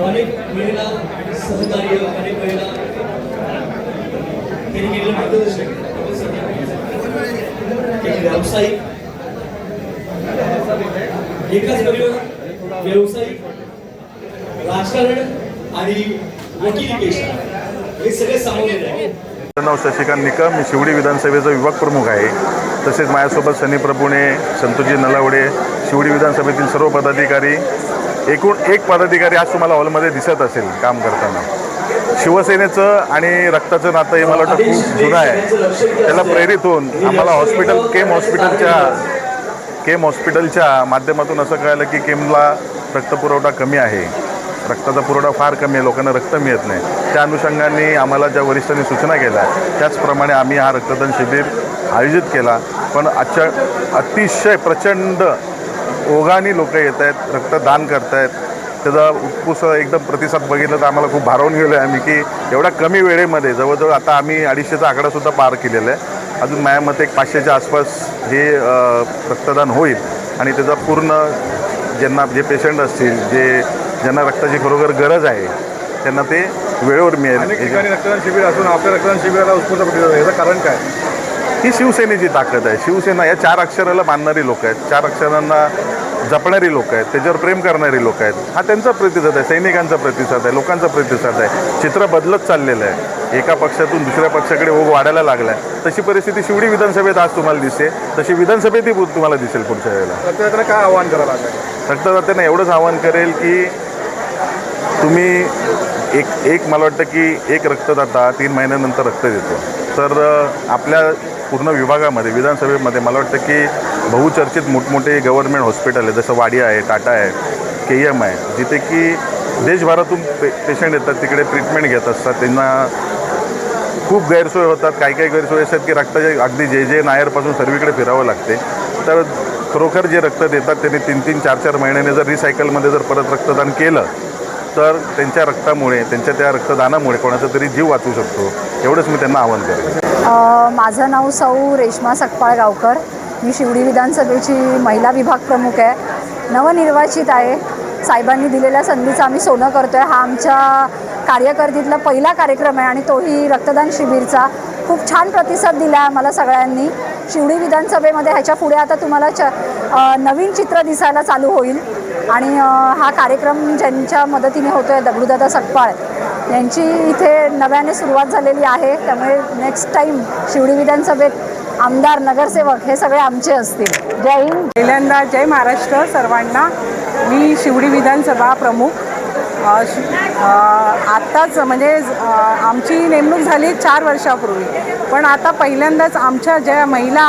अनेक वेळेला सहकार्य, अनेक वेळेला त्यांनी केलेलं मार्गदर्शन एक व्यावसायिक, एकाच परिवार व्यावसायिक, राजकारण आणि वकिली पेशा हे सगळे सामावलेले आहे. नाव शशिकांत निकम, मी शिवडी विधानसभेचा विभाग प्रमुख आहे. तसेच माझ्यासोबत सनी प्रभुणे, संतोषजी नलावडे, शिवडी विधानसभेतील सर्व पदाधिकारी, एकूण एक पदाधिकारी आज तुम्हाला हॉलमध्ये दिसत असेल काम करताना. शिवसेनेचं आणि रक्ताचं नातं हे मला वाटतं खूप जुनं आहे. त्याला प्रेरित होऊन आम्हाला केम हॉस्पिटलच्या माध्यमातून असं कळलं की केमला रक्तपुरवठा कमी आहे, रक्ताचा पुरवठा फार कमी आहे, लोकांना रक्त मिळत नाही. त्या अनुषंगाने आम्हाला ज्या वरिष्ठांनी सूचना केल्या त्याचप्रमाणे आम्ही हा रक्तदान शिबिर आयोजित केला. पण अतिशय प्रचंड ओघाने लोक येत आहेत, रक्तदान करत आहेत. त्याचा उत्कृष्ट एकदम प्रतिसाद बघितला तर आम्हाला खूप भारावून गेलो आहे आम्ही की एवढ्या कमी वेळेमध्ये जवळजवळ आता आम्ही 250चा आकडासुद्धा पार केलेला आहे. अजून माझ्या मते 500च्या आसपास हे रक्तदान होईल आणि त्याचा पूर्ण जे पेशंट असतील, ज्यांना रक्ताची खरोखर गरज आहे त्यांना ते वेळेवर मिळेल. अनेक ठिकाणी रक्तदान शिबिर असून आपल्या रक्तदान शिबिराला उत्स्फूर्त प्रतिसाद, याचं कारण काय? ही शिवसेनेची ताकद आहे. शिवसेना या 4 अक्षराला मानणारी लोक आहेत, 4 अक्षरांना जपणारी लोक आहेत, त्याच्यावर प्रेम करणारी लोक आहेत. हा त्यांचा प्रतिसाद आहे, सैनिकांचा प्रतिसाद आहे, लोकांचा प्रतिसाद आहे. चित्र बदलत चाललेलं आहे. एका पक्षातून दुसऱ्या पक्षाकडे ओघ वाढायला लागला आहे. तशी परिस्थिती शिवडी विधानसभेत आज तुम्हाला दिसते, तशी विधानसभेतही तुम्हाला दिसेल पुढच्या वेळेला. रक्तदात्यांना काय आवाहन करायला लागेल? रक्तदात्यांना एवढंच आवाहन करेल की तुम्ही एक मला वाटतं की एक रक्तदाता 3 महिन्यानंतर रक्त देतो. तर आपल्या पूर्ण विभागामध्ये विधानसभेमध्ये मला वाटतं की बहुचर्चित मोठमोठे गव्हर्नमेंट हॉस्पिटल आहे, जसं वाडिया आहे, टाटा आहे, KM आहे, जिथे की देशभरातून पेशंट येतात, तिकडे ट्रीटमेंट घेत असतात. त्यांना खूप गैरसोय होतात. काही गैरसोय असतात की रक्ताचे अगदी जे नायरपासून सर्वीकडे फिरावं लागते. तर खरोखर जे रक्त देतात त्यांनी 3-3, 4-4 महिन्याने जर रिसायकलमध्ये जर परत रक्तदान केलं तर त्यांच्या रक्तामुळे, त्यांच्या त्या रक्तदानामुळे कोणाचा तरी जीव वाचू शकतो. एवढंच मी त्यांना आवाहन करेन. माझं नाव सौ रेश्मा सकपाळ गावकर. मी शिवडी विधानसभेची महिला विभाग प्रमुख आहे, नवनिर्वाचित आहे. साहेबांनी दिलेल्या संधीचं आम्ही सोनं करतो आहे. हा आमच्या कार्यकर्तीतला पहिला कार्यक्रम आहे आणि तोही रक्तदान शिबिरचा. खूप छान प्रतिसाद दिला आहे आम्हाला सगळ्यांनी. शिवडी विधानसभेमध्ये ह्याच्या पुढे आता तुम्हाला नवीन चित्र दिसायला चालू होईल आणि हा कार्यक्रम ज्यांच्या मदतीने होतो आहे, दगडूदादा सकपाळ यांची इथे नव्याने सुरुवात झालेली आहे. त्यामुळे नेक्स्ट टाईम शिवडी विधानसभेत आमदार, नगरसेवक हे सगळे आमचे असतील. जय हिंद. पहिल्यांदा जय महाराष्ट्र सर्वांना. मी शिवडी विधानसभा प्रमुख. आत्ताच म्हणजे आमची नेमणूक झाली 4 वर्षापूर्वी, पण आता पहिल्यांदाच आमच्या ज्या महिला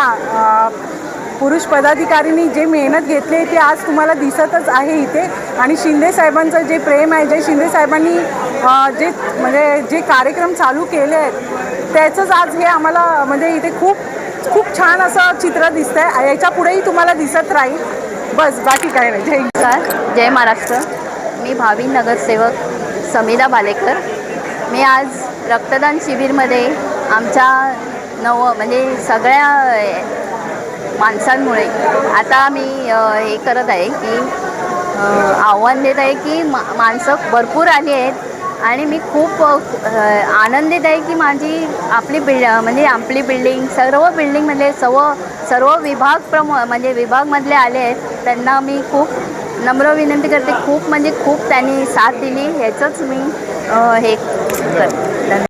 पुरुष पदाधिकाऱ्यांनी जे मेहनत घेतली ती आज तुम्हाला दिसतच आहे इथे. आणि शिंदे साहेबांचं जे प्रेम आहे, जे शिंदे साहेबांनी जे कार्यक्रम चालू केले आहेत त्याचंच आज हे आम्हाला म्हणजे इथे खूप छान असं चित्र दिसतं आहे. याच्या पुढेही तुम्हाला दिसत राहील. बस, बाकी काय नाही. जय हिंद. जय महाराष्ट्र. मी भावी नगरसेवक समीरा बालेकर. मी आज रक्तदान शिबिरमध्ये आमच्या म्हणजे सगळ्या माणसांमुळे आता मी हे करत आहे की आव्हान देत आहे की माणसं भरपूर आली आहेत आणि मी खूप आनंदित आहे की आपली बिल्डिंग सर्व बिल्डिंगमधले सर्व विभागमधले आले आहेत. त्यांना मी खूप नम्र विनंती करते. खूप त्यांनी साथ दिली. ह्याचंच मी हे करते.